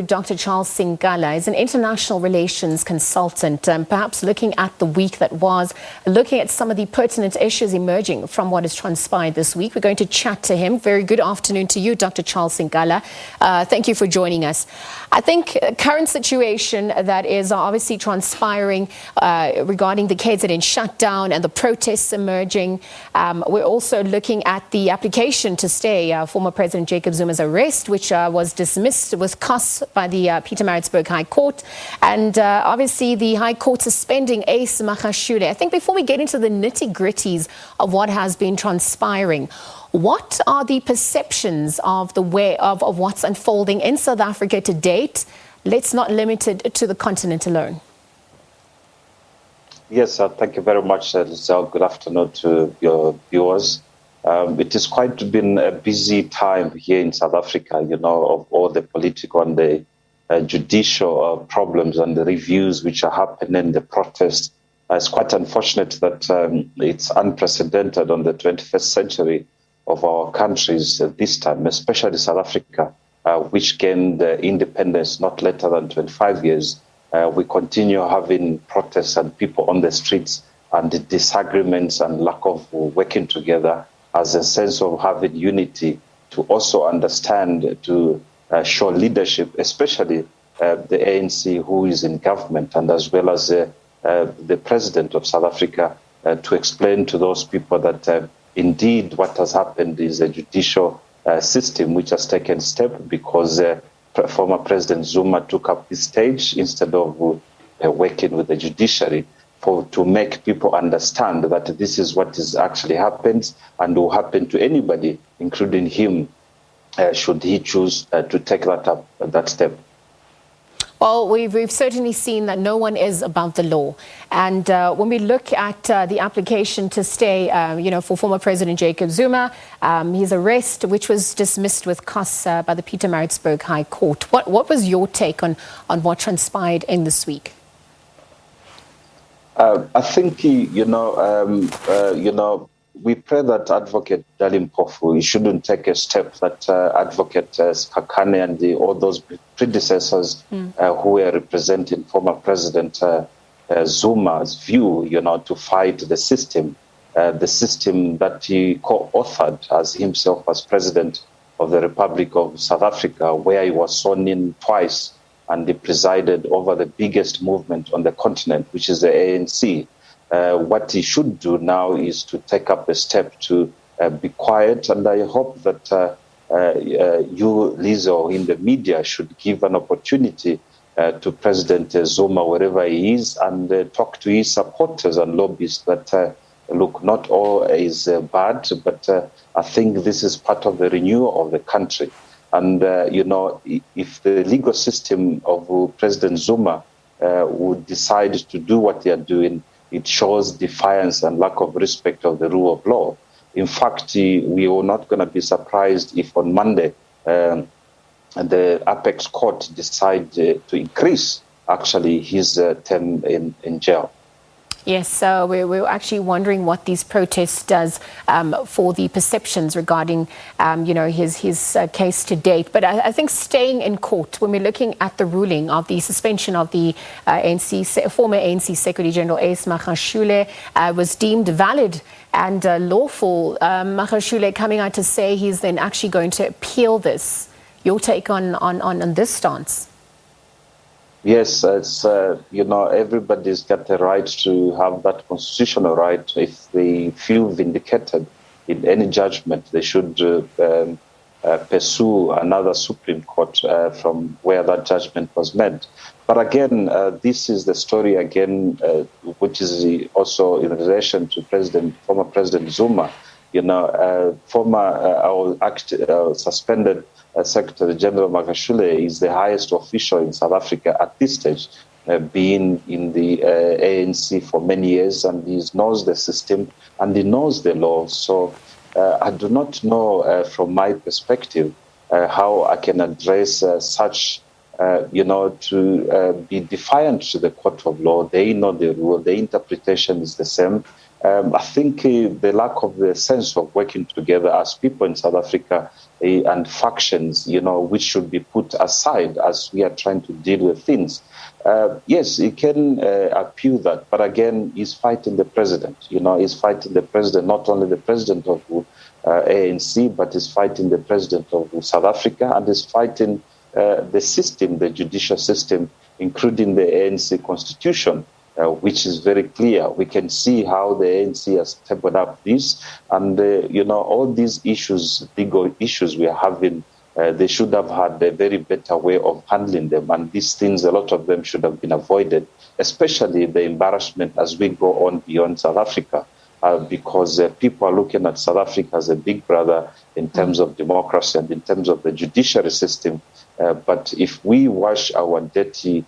Dr. Charles Sinkala is an international relations consultant, perhaps looking at the week that was, looking at some of the pertinent issues emerging from what has transpired this week. We're going to chat to him. Very good afternoon to you, Dr. Charles Sinkala. Thank you for joining us. I think current situation that is obviously transpiring regarding the KZN shutdown and the protests emerging. We're also looking at the application to stay former President Jacob Zuma's arrest, which was dismissed with costs by the Pietermaritzburg High Court, and obviously the High Court suspending Ace Magashule. I think before we get into the nitty-gritties of what has been transpiring, what are the perceptions of the way of what's unfolding in South Africa to date? Let's not limit it to the continent alone. Yes, thank you very much, Lizelle. Good afternoon to your viewers. It has quite been a busy time here in South Africa, of all the political and the judicial problems and the reviews which are happening, the protests. It's quite unfortunate that it's unprecedented on the 21st century of our countries this time, especially South Africa, which gained independence not later than 25 years. We continue having protests and people on the streets and the disagreements and lack of working together as a sense of having unity, to also understand, to show leadership, especially the ANC who is in government, and as well as the president of South Africa, to explain to those people that indeed what has happened is a judicial system which has taken step because former President Zuma took up the stage instead of working with the judiciary to make people understand that this is what is actually happens and will happen to anybody, including him, should he choose to take that step. Well, we've certainly seen that no one is above the law. And when we look at the application to stay, for former President Jacob Zuma, his arrest, which was dismissed with costs by the Pietermaritzburg High Court. What was your take on what transpired in this week? I think, we pray that Advocate Dalim Pofu shouldn't take a step that Advocate Skakane and all those predecessors who were representing former President Zuma's view, to fight the system that he co-authored as himself as President of the Republic of South Africa, where he was sworn in twice and he presided over the biggest movement on the continent, which is the ANC. What he should do now is to take up a step to be quiet, and I hope that you, Lizzo, in the media should give an opportunity to President Zuma wherever he is and talk to his supporters and lobbyists that, look, not all is bad, but I think this is part of the renewal of the country. And, if the legal system of President Zuma would decide to do what they are doing, it shows defiance and lack of respect of the rule of law. In fact, we are not going to be surprised if on Monday the Apex Court decide to increase actually his term in jail. Yes, we're actually wondering what these protests does for the perceptions regarding, his case to date. But I think staying in court, when we're looking at the ruling of the suspension of the former ANC Secretary General Ace Magashule was deemed valid and lawful. Magashule coming out to say he's then actually going to appeal this. Your take on this stance? Yes, it's, everybody's got the right to have that constitutional right. If they feel vindicated in any judgment, they should pursue another Supreme Court from where that judgment was made. But again, this is the story again, which is also in relation to former President Zuma. Suspended Secretary General Magashule is the highest official in South Africa at this stage, being in the ANC for many years, and he knows the system and he knows the law. So I do not know from my perspective how I can address such, to be defiant to the court of law. They know the rule, the interpretation is the same. I think the lack of the sense of working together as people in South Africa and factions, which should be put aside as we are trying to deal with things. Yes, he can appeal that, but again, he's fighting the president. He's fighting the president, not only the president of ANC, but he's fighting the president of South Africa, and he's fighting the system, the judicial system, including the ANC constitution, which is very clear. We can see how the ANC has tabled up this, and all these issues, legal issues we are having. They should have had a very better way of handling them. And these things, a lot of them should have been avoided, especially the embarrassment as we go on beyond South Africa, because people are looking at South Africa as a big brother in terms of democracy and in terms of the judiciary system. But if we wash our dirty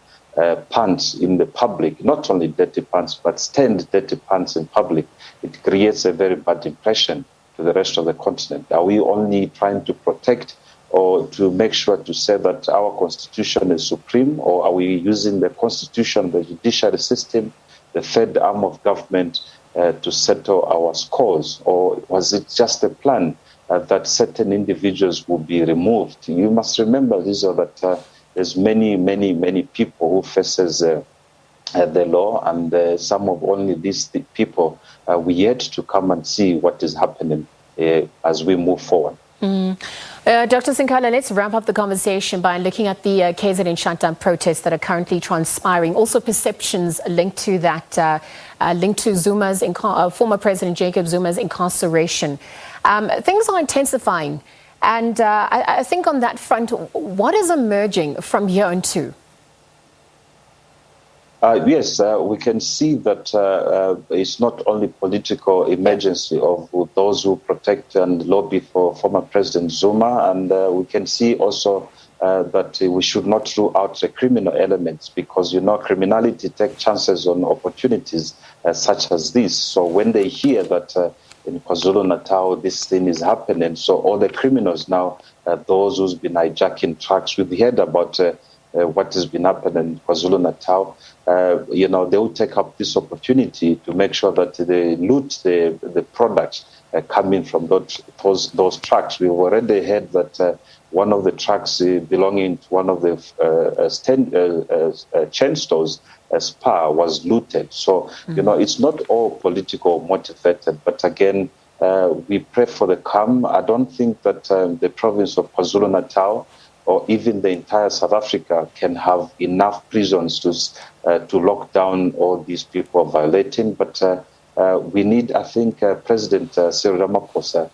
pants in the public, not only dirty pants, but stand dirty pants in public, it creates a very bad impression to the rest of the continent. Are we only trying to protect or to make sure to say that our constitution is supreme, or are we using the constitution, the judiciary system, the third arm of government to settle our scores? Or was it just a plan that certain individuals will be removed? You must remember, Lisa, that there's many people who faces the law, and some of only these people we yet to come and see what is happening as we move forward. Dr. Sinkala, let's wrap up the conversation by looking at the KZN shutdown protests that are currently transpiring. Also, perceptions linked to that, linked to Zuma's former President Jacob Zuma's incarceration. Things are intensifying, and I think on that front, what is emerging from here on to? Yes, we can see that it's not only political emergency of those who protect and lobby for former President Zuma, and we can see also that we should not rule out the criminal elements, because, criminality takes chances on opportunities such as this. So when they hear that in KwaZulu-Natal this thing is happening, so all the criminals now, those who's been hijacking trucks, we've heard about what has been happening in KwaZulu-Natal, they will take up this opportunity to make sure that they loot the products coming from those trucks. We've already heard that one of the trucks belonging to one of the chain stores, Spar, was looted. So, it's not all political motivated, but again, we pray for the calm. I don't think that the province of KwaZulu-Natal or even the entire South Africa can have enough prisons to lock down all these people violating. But we need, I think, President Cyril Ramaphosa,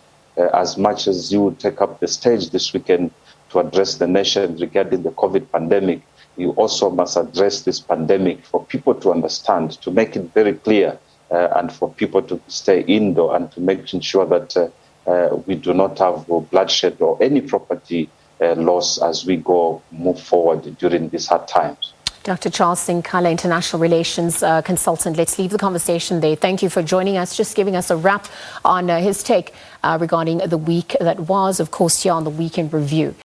as much as you take up the stage this weekend to address the nation regarding the COVID pandemic, you also must address this pandemic for people to understand, to make it very clear, and for people to stay indoor and to make sure that we do not have bloodshed or any property loss as we move forward during these hard times. Dr. Charles Sinkala, International Relations Consultant. Let's leave the conversation there. Thank you for joining us, just giving us a wrap on his take regarding the week that was, of course, here on the Weekend Review.